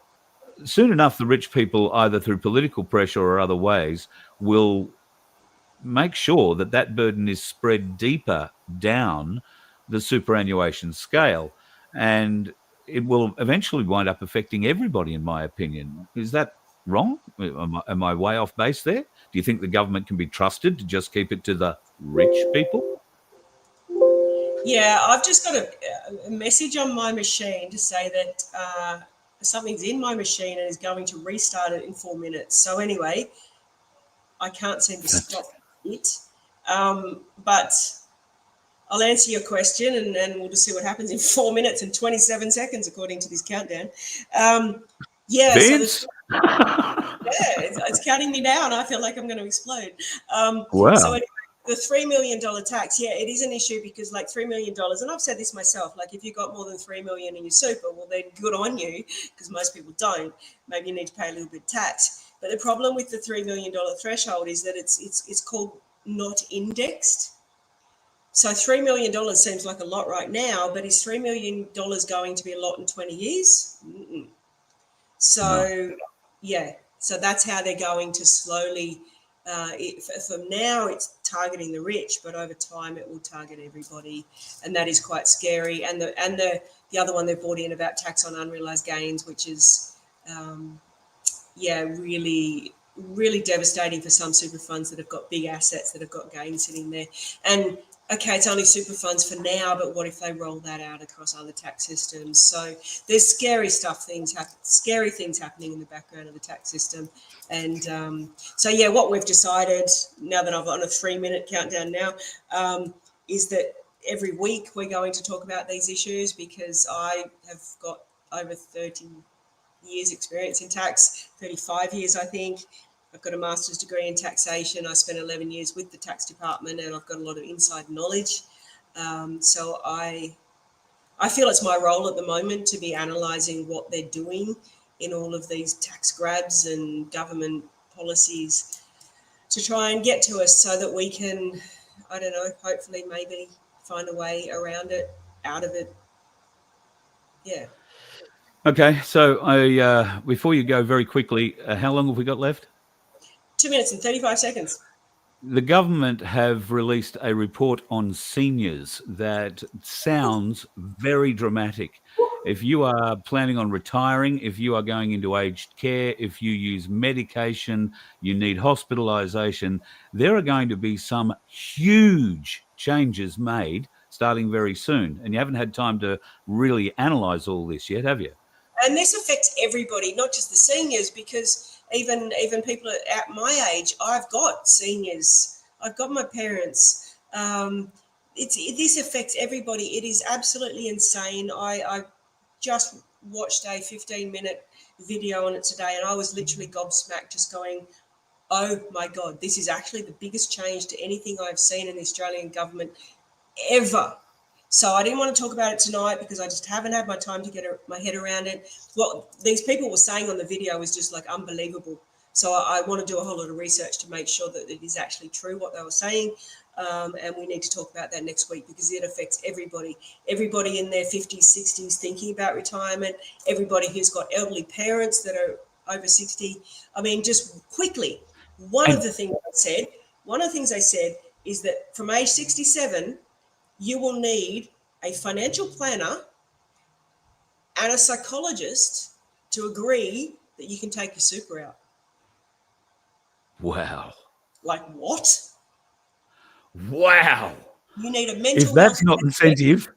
soon enough, the rich people, either through political pressure or other ways, will make sure that burden is spread deeper down the superannuation scale, and it will eventually wind up affecting everybody, in my opinion. Is that wrong? Am I way off base there? Do you think the government can be trusted to just keep it to the rich people? Yeah, I've just got a message on my machine to say that something's in my machine and is going to restart it in 4 minutes. So anyway, I can't seem to stop it. But I'll answer your question, and then we'll just see what happens in 4 minutes and 27 seconds, according to this countdown. Thieves? It's counting me down. I feel like I'm going to explode. Wow. So anyway, the $3 million tax, yeah, it is an issue because like $3 million, and I've said this myself, like if you've got more than $3 million in your super, well then good on you, because most people don't. Maybe you need to pay a little bit of tax. But the problem with the $3 million threshold is that it's called not indexed. So $3 million seems like a lot right now, but is $3 million going to be a lot in 20 years? Mm-mm. So, yeah, so that's how they're going to slowly, from now it's targeting the rich, but over time it will target everybody, and that is quite scary. And the other one they brought in about tax on unrealised gains, which is, really, really devastating for some super funds that have got big assets that have got gains sitting there. And okay, it's only super funds for now, but what if they roll that out across other tax systems? So there's scary things happening in the background of the tax system. And what we've decided, now that I've on a 3-minute countdown now, is that every week we're going to talk about these issues, because I have got over 30 years experience in tax, 35 years, I think. I've got a master's degree in taxation. I spent 11 years with the tax department, and I've got a lot of inside knowledge. So I feel it's my role at the moment to be analysing what they're doing in all of these tax grabs and government policies to try and get to us so that we can, I don't know, hopefully maybe find a way around it, out of it. Yeah. Okay, so before you go very quickly, how long have we got left? 2 minutes and 35 seconds. The government have released a report on seniors that sounds very dramatic. If you are planning on retiring, if you are going into aged care, if you use medication, you need hospitalisation, there are going to be some huge changes made starting very soon. And you haven't had time to really analyse all this yet, have you? And this affects everybody, not just the seniors, because even people at my age, I've got seniors, I've got my parents. This affects everybody. It is absolutely insane. I just watched a 15-minute video on it today, and I was literally gobsmacked, just going, oh my God, this is actually the biggest change to anything I've seen in the Australian government ever. So I didn't want to talk about it tonight because I just haven't had my time to get my head around it. What these people were saying on the video was just like unbelievable. So I want to do a whole lot of research to make sure that it is actually true what they were saying. And we need to talk about that next week, because it affects everybody in their 50s, 60s thinking about retirement, everybody who's got elderly parents that are over 60. I mean, just quickly, one of the things they said is that from age 67, you will need a financial planner and a psychologist to agree that you can take your super out. Wow. Like what? Wow. You need a mental If that's health not incentive.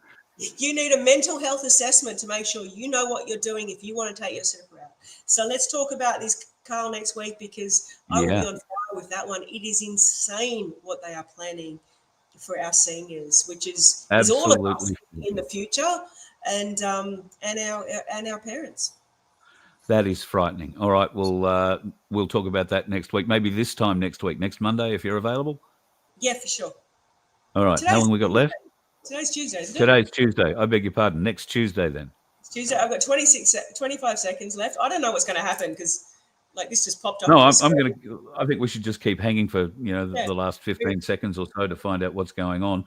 You need a mental health assessment to make sure you know what you're doing if you want to take your super out. So let's talk about this, Carl, next week, because I will be on fire with that one. It is insane what they are planning for our seniors, which is all of us in the future, and our parents. That is frightening. All right, we'll talk about that next week. Maybe this time next week, next Monday, if you're available. Yeah, for sure. All right. How long we got left? Today's Tuesday, isn't it? Today's Tuesday. I beg your pardon. Next Tuesday, then. It's Tuesday. I've got 25 seconds left. I don't know what's going to happen because, like, this just popped up. No, I think we should just keep hanging for the last 15 seconds or so to find out what's going on.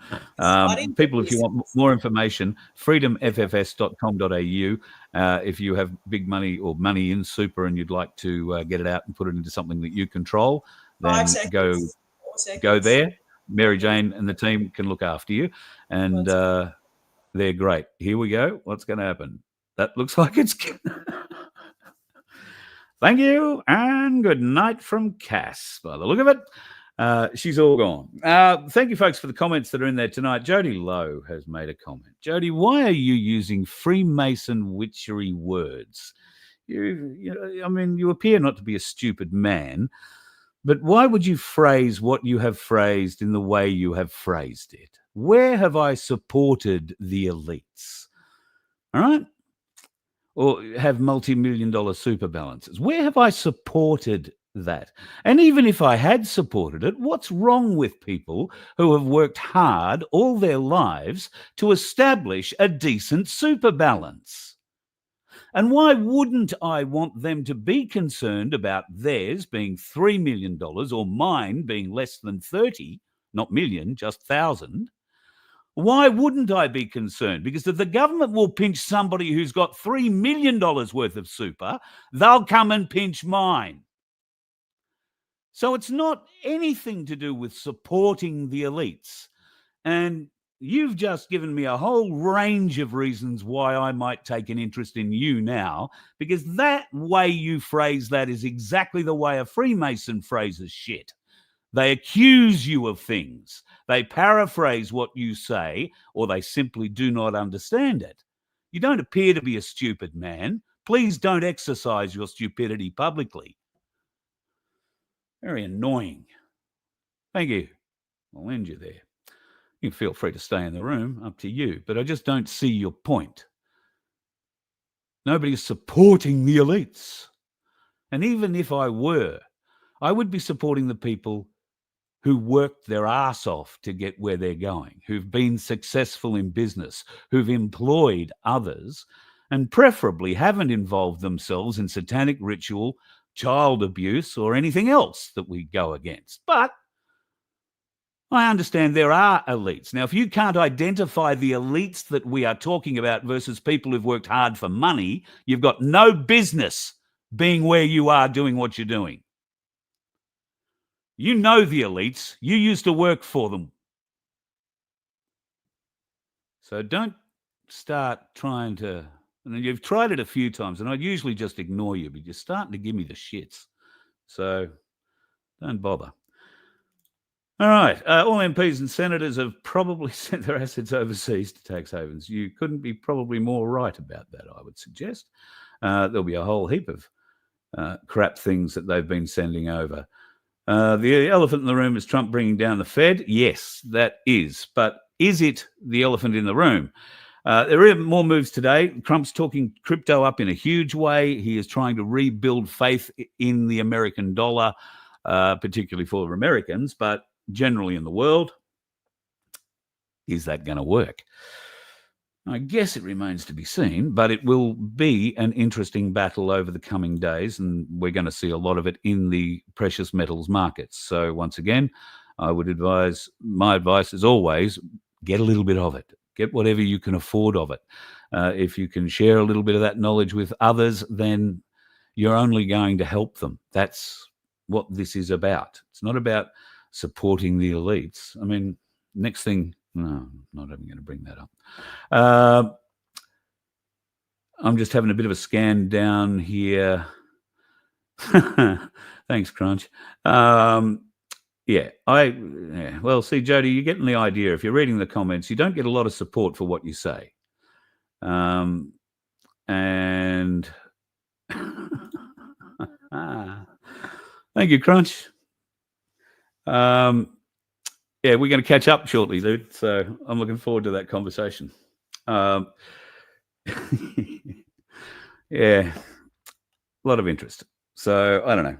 People, if you want more information, freedomffs.com.au. If you have big money or money in super and you'd like to get it out and put it into something that you control, then go there. Mary Jane and the team can look after you, and they're great. Here we go. What's going to happen? That looks like it's... Thank you, and good night from Cass, by the look of it. She's all gone. Thank you, folks, for the comments that are in there tonight. Jody Lowe has made a comment. Jody, why are you using Freemason witchery words? You appear not to be a stupid man, but why would you phrase what you have phrased in the way you have phrased it? Where have I supported the elites? All right? Or have multi-million-dollar super balances? Where have I supported that? And even if I had supported it, what's wrong with people who have worked hard all their lives to establish a decent super balance? And why wouldn't I want them to be concerned about theirs being $3 million or mine being less than 30, not million, just 1,000? Why wouldn't I be concerned? Because if the government will pinch somebody who's got $3 million worth of super, they'll come and pinch mine. So it's not anything to do with supporting the elites. And you've just given me a whole range of reasons why I might take an interest in you now, because that way you phrase that is exactly the way a Freemason phrases shit. They accuse you of things. They paraphrase what you say, or they simply do not understand it. You don't appear to be a stupid man. Please don't exercise your stupidity publicly. Very annoying. Thank you. I'll end you there. You can feel free to stay in the room, up to you, but I just don't see your point. Nobody is supporting the elites. And even if I were, I would be supporting the people who worked their ass off to get where they're going, who've been successful in business, who've employed others, and preferably haven't involved themselves in satanic ritual, child abuse, or anything else that we go against. But I understand there are elites. Now, if you can't identify the elites that we are talking about versus people who've worked hard for money, you've got no business being where you are doing what you're doing. You know the elites. You used to work for them. So don't start trying to... And you've tried it a few times, and I'd usually just ignore you, but you're starting to give me the shits. So don't bother. All right. All MPs and senators have probably sent their assets overseas to tax havens. You couldn't be probably more right about that, I would suggest. There'll be a whole heap of crap things that they've been sending over. The elephant in the room is Trump bringing down the Fed. Yes, that is. But is it the elephant in the room? There are more moves today. Trump's talking crypto up in a huge way. He is trying to rebuild faith in the American dollar, particularly for Americans, but generally in the world. Is that going to work? I guess it remains to be seen, but it will be an interesting battle over the coming days, and we're going to see a lot of it in the precious metals markets. So once again, I would advise, my advice is always, get a little bit of it. Get whatever you can afford of it. If you can share a little bit of that knowledge with others, then you're only going to help them. That's what this is about. It's not about supporting the elites. I mean, next thing, no, I'm not even going to bring that up. I'm just having a bit of a scan down here. Thanks, Crunch. Well, see, Jody, you're getting the idea. If you're reading the comments, you don't get a lot of support for what you say. And thank you, Crunch. We're going to catch up shortly, dude. So I'm looking forward to that conversation. Yeah, a lot of interest. So I don't know.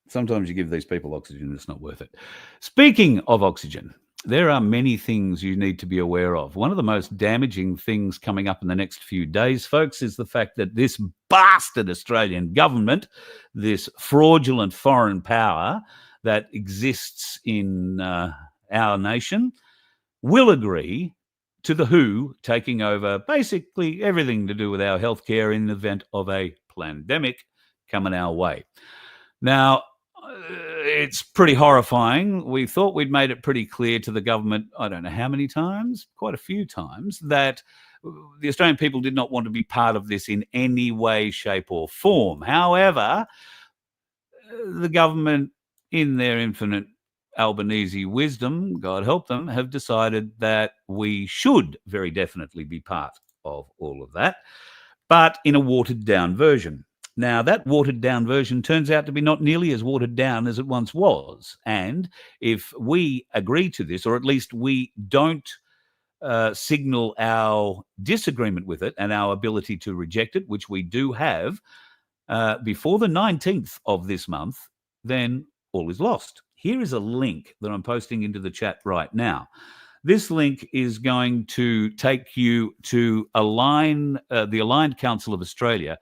Sometimes you give these people oxygen, it's not worth it. Speaking of oxygen, there are many things you need to be aware of. One of the most damaging things coming up in the next few days, folks, is the fact that this bastard Australian government, this fraudulent foreign power that exists in our nation, will agree to the WHO taking over basically everything to do with our healthcare in the event of a pandemic coming our way. Now, it's pretty horrifying. We thought we'd made it pretty clear to the government, I don't know how many times, quite a few times, that the Australian people did not want to be part of this in any way, shape or form. However, the government, in their infinite Albanese wisdom, God help them, have decided that we should very definitely be part of all of that, but in a watered down version. Now, that watered-down version turns out to be not nearly as watered down as it once was. And if we agree to this, or at least we don't signal our disagreement with it and our ability to reject it, which we do have, before the 19th of this month, then all is lost. Here is a link that I'm posting into the chat right now. This link is going to take you to the Aligned Council of Australia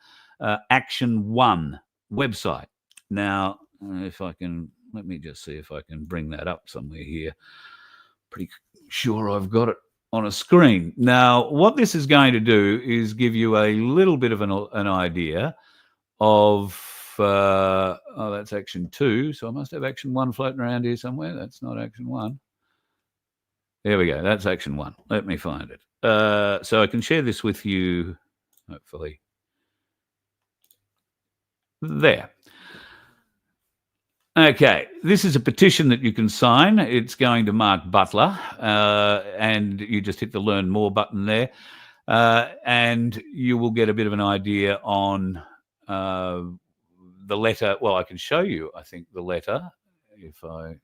Action 1 website. Now, if I can, let me just see if I can bring that up somewhere here. Pretty sure I've got it on a screen. Now, what this is going to do is give you a little bit of an idea of, that's Action 2. So I must have Action 1 floating around here somewhere. That's not Action 1. There we go. That's Action 1. Let me find it. So I can share this with you, hopefully. There. Okay, this is a petition that you can sign. It's going to Mark Butler, and you just hit the Learn More button there, and you will get a bit of an idea on the letter. Well, I can show you, I think, the letter if I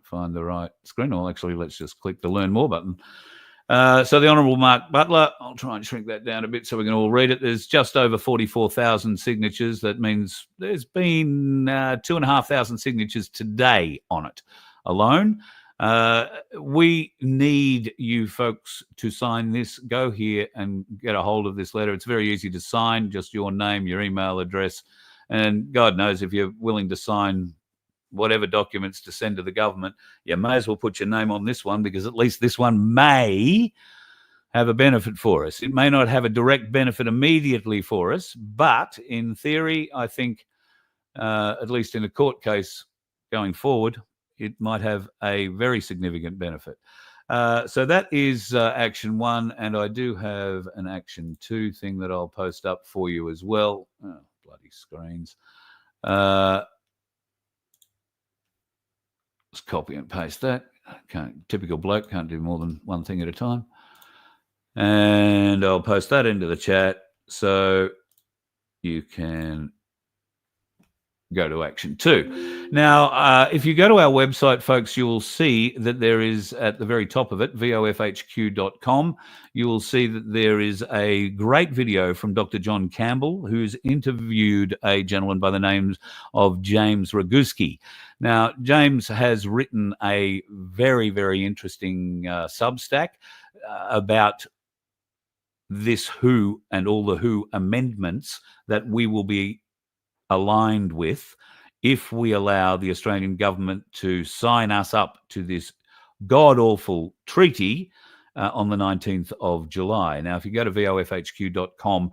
find the right screen. Well, actually, let's just click the Learn More button. So the Honourable Mark Butler, I'll try and shrink that down a bit so we can all read it. There's just over 44,000 signatures. That means there's been 2,500 signatures today on it alone. We need you folks to sign this. Go here and get a hold of this letter. It's very easy to sign, just your name, your email address, and God knows if you're willing to sign whatever documents to send to the government, you may as well put your name on this one, because at least this one may have a benefit for us. It may not have a direct benefit immediately for us, but in theory, I think, at least in a court case going forward, it might have a very significant benefit. So that is Action 1, and I do have an Action 2 thing that I'll post up for you as well. Oh, bloody screens. Let's copy and paste that. Typical bloke, can't do more than one thing at a time. And I'll post that into the chat so you can go to Action 2. Now, if you go to our website, folks, you will see that there is, at the very top of it, vofhq.com, you will see that there is a great video from Dr. John Campbell, who's interviewed a gentleman by the name of James Roguski. Now, James has written a very, very interesting Substack about this WHO and all the WHO amendments that we will be aligned with if we allow the Australian government to sign us up to this god-awful treaty on the 19th of July. Now, if you go to vofhq.com,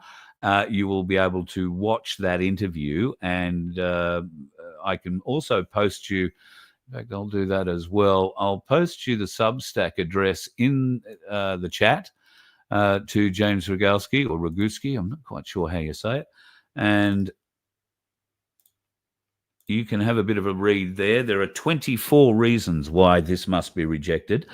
you will be able to watch that interview, and I can also post you, in fact, I'll do that as well. I'll post you the Substack address in the chat to James Roguski, or Roguski, I'm not quite sure how you say it, and you can have a bit of a read there. There are 24 reasons why this must be rejected.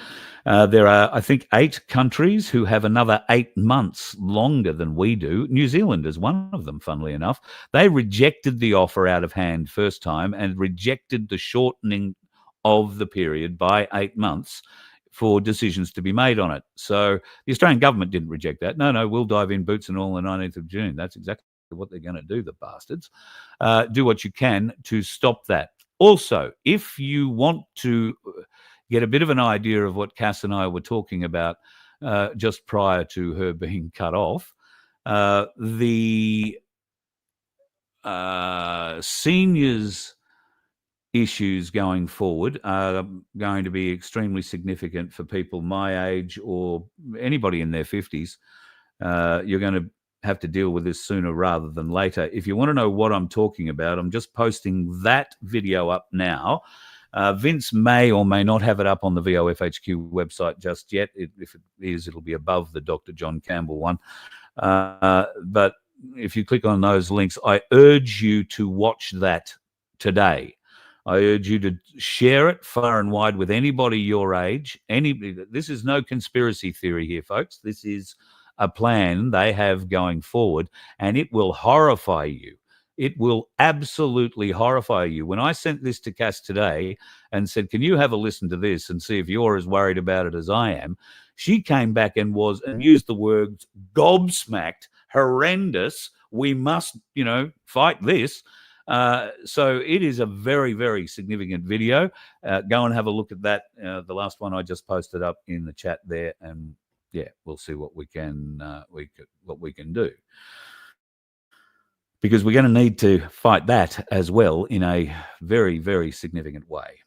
There are, I think, 8 countries who have another 8 months longer than we do. New Zealand is one of them, funnily enough. They rejected the offer out of hand first time and rejected the shortening of the period by 8 months for decisions to be made on it. So the Australian government didn't reject that. No, we'll dive in boots and all on the 19th of June. That's exactly what they're going to do, the bastards. Do what you can to stop that. Also, if you want to get a bit of an idea of what Cass and I were talking about just prior to her being cut off, the seniors issues going forward are going to be extremely significant for people my age or anybody in their 50s. You're going to have to deal with this sooner rather than later. If you want to know what I'm talking about, I'm just posting that video up now. Vince may or may not have it up on the VOFHQ website just yet. If it is, it'll be above the Dr. John Campbell one. But if you click on those links, I urge you to watch that today. I urge you to share it far and wide with anybody your age. This is no conspiracy theory here, folks. This is a plan they have going forward, and it will horrify you It will absolutely horrify you. When I sent this to Cass today and said, can you have a listen to this and see if you're as worried about it as I am? She came back and used the words gobsmacked, horrendous. We must, fight this. So it is a very, very significant video. Go and have a look at that. The last one I just posted up in the chat there, and yeah, we'll see what we can do, because we're going to need to fight that as well in a very, very significant way.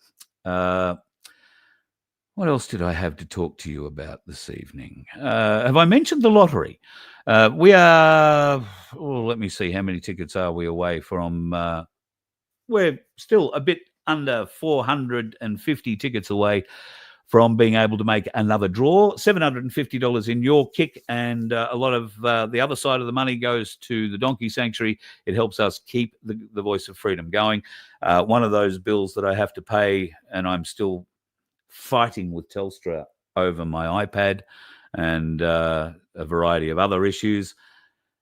What else did I have to talk to you about this evening? Have I mentioned the lottery? We are, let me see, how many tickets are we away from? We're still a bit under 450 tickets away from being able to make another draw. $750 in your kick, and a lot of the other side of the money goes to the Donkey Sanctuary. It helps us keep the Voice of Freedom going. One of those bills that I have to pay, and I'm still fighting with Telstra over my iPad and a variety of other issues.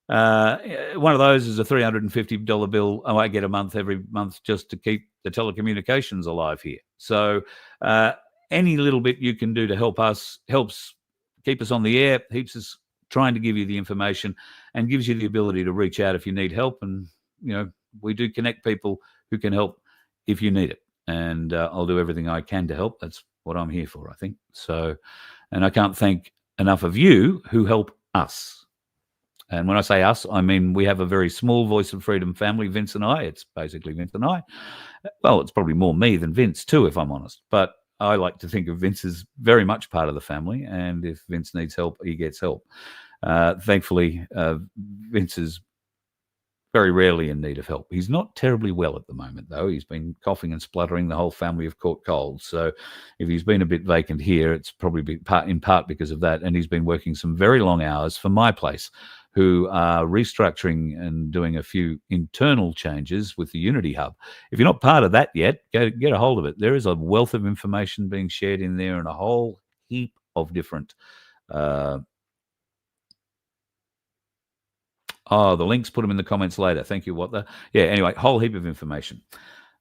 One of those is a $350 bill I get a month every month just to keep the telecommunications alive here. So any little bit you can do to help us helps keep us on the air, keeps us trying to give you the information, and gives you the ability to reach out if you need help. And, we do connect people who can help if you need it. And I'll do everything I can to help. That's what I'm here for, I think. So, and I can't thank enough of you who help us. And when I say us, I mean we have a very small Voice of Freedom family, Vince and I. It's basically Vince and I. Well, it's probably more me than Vince too, if I'm honest. But I like to think of Vince as very much part of the family. And if Vince needs help, he gets help. Thankfully, Vince is very rarely in need of help. He's not terribly well at the moment, though. He's been coughing and spluttering. The whole family have caught colds. So if he's been a bit vacant here, it's probably in part because of that. And he's been working some very long hours for my place, who are restructuring and doing a few internal changes with the Unity Hub. If you're not part of that yet, get a hold of it. There is a wealth of information being shared in there, and a whole heap of different the links, put them in the comments later. Thank you, anyway, whole heap of information.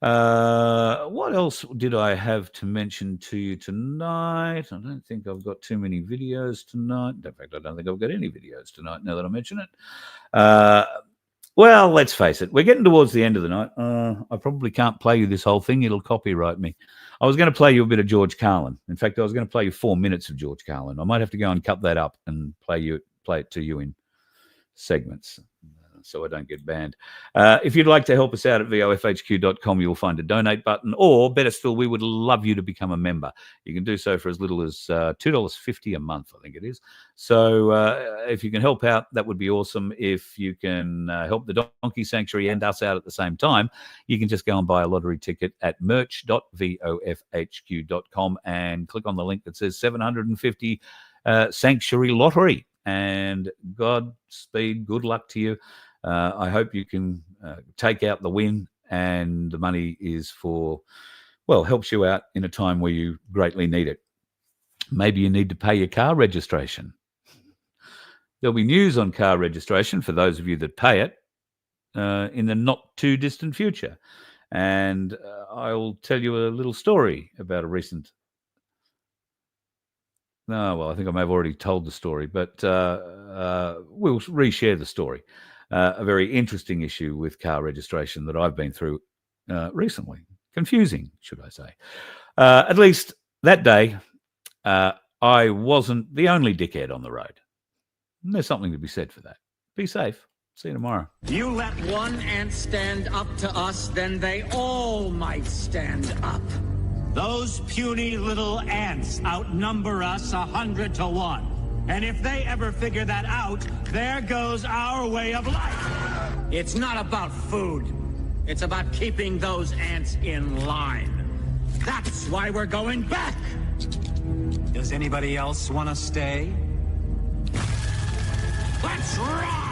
What else did I have to mention to you tonight? I don't think I've got too many videos tonight. In fact, I don't think I've got any videos tonight now that I mention it. Well, let's face it. We're getting towards the end of the night. I probably can't play you this whole thing. It'll copyright me. I was going to play you a bit of George Carlin. In fact, I was going to play you 4 minutes of George Carlin. I might have to go and cut that up and play it to you in segments so I don't get banned. If you'd like to help us out at vofhq.com, you'll find a donate button, or better still, we would love you to become a member. You can do so for as little as $2.50 a month, I think it is. So if you can help out, that would be awesome. If you can help the Donkey Sanctuary and us out at the same time, you can just go and buy a lottery ticket at merch.vofhq.com and click on the link that says 750 Sanctuary Lottery. And Godspeed, good luck to you. I hope you can take out the win, and the money is helps you out in a time where you greatly need it. Maybe you need to pay your car registration. There'll be news on car registration for those of you that pay it in the not too distant future. And I'll tell you a little story about a recent... No, well, I think I may have already told the story, but we'll reshare the story. A very interesting issue with car registration that I've been through recently. Confusing, should I say. At least that day, I wasn't the only dickhead on the road. And there's something to be said for that. Be safe. See you tomorrow. You let one ant stand up to us, then they all might stand up. Those puny little ants outnumber us 100 to 1. And if they ever figure that out, there goes our way of life. It's not about food. It's about keeping those ants in line. That's why we're going back. Does anybody else want to stay? Let's ride!